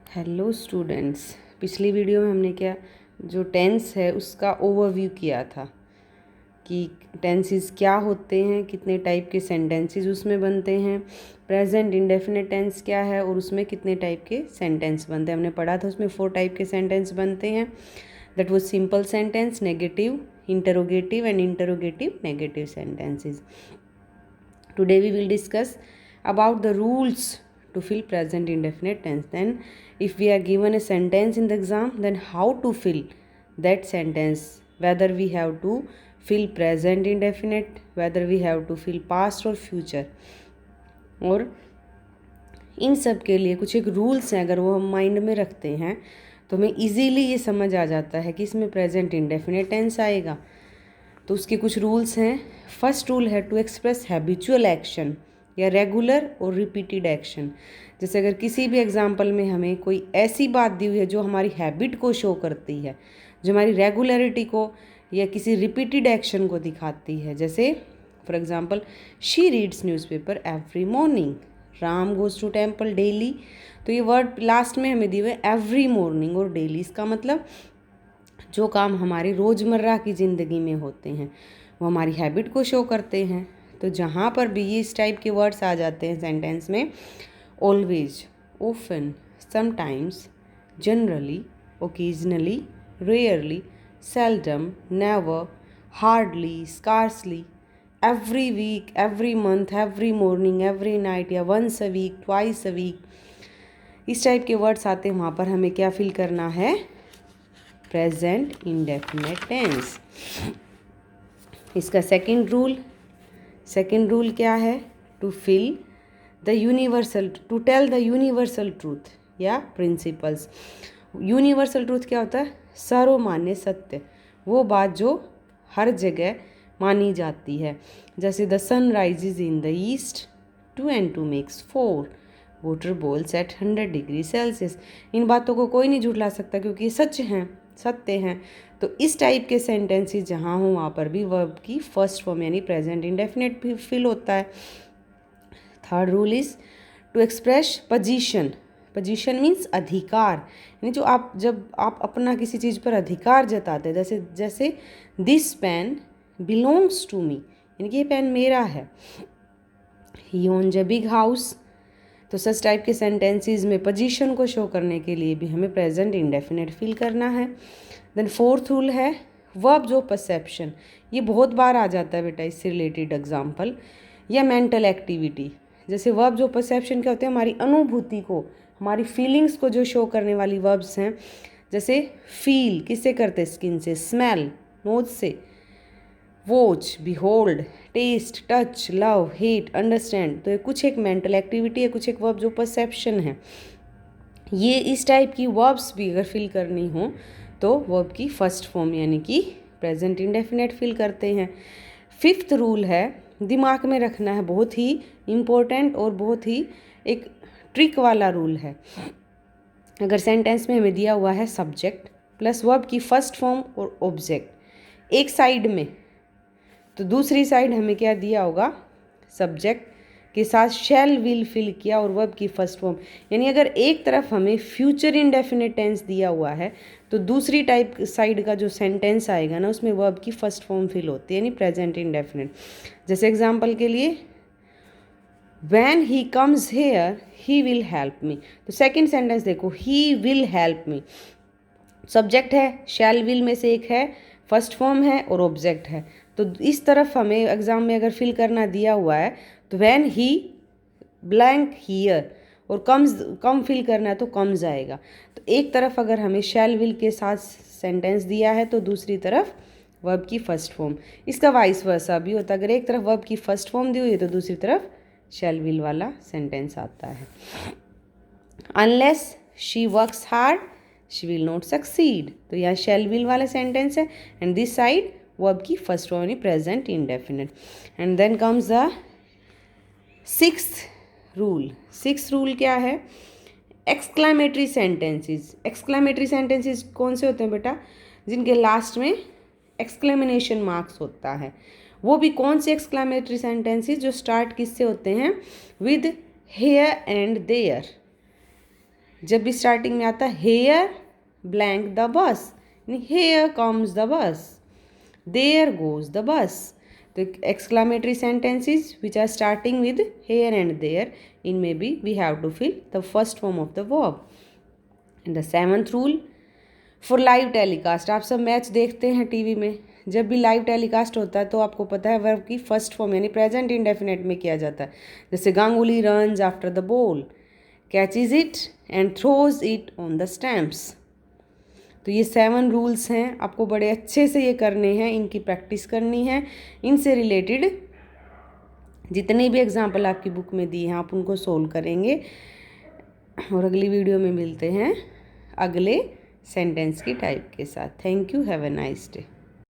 Hello students, पिछली video में हमने क्या जो टेंस है उसका ओवरव्यू किया था कि टेंसेस क्या होते हैं, कितने टाइप के सेंटेंसेस उसमें बनते हैं, प्रेजेंट इंडेफिनिट टेंस क्या है और उसमें कितने टाइप के सेंटेंस बनते हैं। हमने पढ़ा था उसमें 4 टाइप के सेंटेंस बनते हैं। That was simple sentence, negative, interrogative and interrogative negative sentences. Today we will discuss about the rules to fill present indefinite tense. Then if we are given a sentence in the exam, then how to fill that sentence, whether we have to fill present indefinite, whether we have to fill past or future. और इन सब के लिए कुछ एक rules हैं, अगर वो हम माइंड में रखते हैं तो हमें इजीली ये समझ आ जाता है कि इसमें प्रेजेंट इंडेफिनिट टेंस आएगा. तो उसके कुछ रूल्स हैं. फर्स्ट रूल है टू एक्सप्रेस हैबिचुअल एक्शन या रेगुलर और रिपीटेड एक्शन. जैसे अगर किसी भी एग्जाम्पल में हमें कोई ऐसी बात दी हुई है जो हमारी हैबिट को शो करती है, जो हमारी रेगुलरिटी को या किसी रिपीटेड एक्शन को दिखाती है. जैसे for example, she reads newspaper every morning, Ram goes to temple daily. तो ये वर्ड लास्ट में हमें दिए हुए एवरी मॉर्निंग और डेली. इसका मतलब जो काम हमारी रोज़मर्रा की ज़िंदगी में होते हैं वो हमारी हैबिट को शो करते हैं. तो जहाँ पर भी ये इस टाइप के वर्ड्स आ जाते हैं सेंटेंस में, always, often, sometimes, generally, occasionally, rarely, seldom, never, hardly, scarcely, every week, every month, every morning, every night या once a week, twice a week, इस टाइप के वर्ड्स आते हैं. वहाँ पर हमें क्या फिल करना है? Present indefinite tense. इसका सेकंड रूल क्या है? To fill the universal, to tell the universal truth या प्रिंसिपल्स. यूनिवर्सल ट्रूथ क्या होता है? सर्वमान्य सत्य, वो बात जो हर जगह मानी जाती है. जैसे the sun rises in the east, 2 and 2 makes 4, water boils at 100 degree Celsius. इन बातों को कोई नहीं झुठला सकता क्योंकि ये सच हैं, सत्य हैं. तो इस टाइप के सेंटेंसेस जहाँ हों वहाँ पर भी वर्ब की फर्स्ट फॉर्म यानी प्रेजेंट इंडेफिनिट भी फिल होता है. Third rule is to express position. Position means अधिकार, यानी जो आप जब आप अपना किसी चीज़ पर अधिकार जताते हैं. जैसे this pen belongs to me, यानी कि ये पेन मेरा है. He owns a big house. तो सच टाइप के सेंटेंसेस में पोजीशन को शो करने के लिए भी हमें प्रेजेंट इंडेफिनिट फिल करना है. देन फोर्थ रूल है वर्ब ऑफ परसेप्शन. ये बहुत बार आ जाता है बेटा इससे रिलेटेड एग्जांपल या मेंटल एक्टिविटी. जैसे वर्ब ऑफ परसेप्शन क्या होते हैं? हमारी अनुभूति को, हमारी फीलिंग्स को जो शो करने वाली वर्ब्स हैं. जैसे फील किससे करते हैं? स्किन से. स्मेल नोज से. Watch, behold, taste, touch, love, hate, understand. तो ये कुछ एक मेंटल एक्टिविटी है, कुछ एक वर्ब जो परसेप्शन है. ये इस टाइप की वर्ब्स भी अगर फिल करनी हो तो वर्ब की फर्स्ट फॉर्म यानी कि प्रेजेंट इंडेफिनिट फिल करते हैं. फिफ्थ रूल है, दिमाग में रखना है, बहुत ही इम्पोर्टेंट और बहुत ही एक ट्रिक वाला रूल है. अगर सेंटेंस में हमें दिया हुआ है सब्जेक्ट प्लस वर्ब की फर्स्ट फॉर्म और ऑब्जेक्ट एक साइड में, तो दूसरी साइड हमें क्या दिया होगा? सब्जेक्ट के साथ शैल विल फिल किया और वर्ब की फर्स्ट फॉर्म. यानी अगर एक तरफ हमें फ्यूचर इंडेफिनिट टेंस दिया हुआ है तो दूसरी टाइप साइड का जो सेंटेंस आएगा ना उसमें वर्ब की फर्स्ट फॉर्म फिल होती है यानी प्रेजेंट इंडेफिनिट. जैसे एग्जांपल के लिए, when he comes here he will help me. तो सेकेंड सेंटेंस देखो, he will help me. Subject है, शैल विल में से एक है, फर्स्ट फॉर्म है और ऑब्जेक्ट है. तो इस तरफ हमें एग्जाम में अगर फिल करना दिया हुआ है तो व्हेन ही ब्लैंक हियर और कम फिल करना है तो कम्स आएगा. तो एक तरफ अगर हमें शैल विल के साथ सेंटेंस दिया है तो दूसरी तरफ वर्ब की फर्स्ट फॉर्म. इसका वाइस वर्सा भी होता है, अगर एक तरफ वर्ब की फर्स्ट फॉर्म दी हुई है तो दूसरी तरफ शैल विल वाला सेंटेंस आता है. Unless she works hard she will not succeed. तो यह शैल विल वाला सेंटेंस है एंड दिस साइड वर्ब की फर्स्ट फॉर्म यानी present indefinite. And then comes the sixth rule क्या है? Exclamatory sentences. एक्सक्लामेटरी सेंटेंसेस कौन से होते हैं बेटा? जिनके लास्ट में एक्सक्लेमेनेशन मार्क्स होता है. वो भी कौन से एक्सक्लामेटरी सेंटेंसेस? जो स्टार्ट किससे होते हैं? With here and there. जब भी स्टार्टिंग में आता है here blank the bus, here comes the bus, there goes the bus. The exclamatory sentences which are starting with here and there, in maybe we have to fill the first form of the verb. And the seventh rule for live telecast, आप सब match देखते हैं TV में, जब भी live telecast होता है तो आपको पता है वर्ब की फर्स्ट फॉर्म यानी प्रेजेंट इंडेफिनेट में किया जाता है. जैसे Ganguly runs after the ball, catches it and throws it on the stamps. तो ये 7 रूल्स हैं, आपको बड़े अच्छे से ये करने हैं, इनकी प्रैक्टिस करनी है. इनसे रिलेटेड जितने भी एग्जाम्पल आपकी बुक में दिए हैं आप उनको सोल्व करेंगे. और अगली वीडियो में मिलते हैं अगले सेंटेंस की टाइप के साथ. Thank you, have a nice day.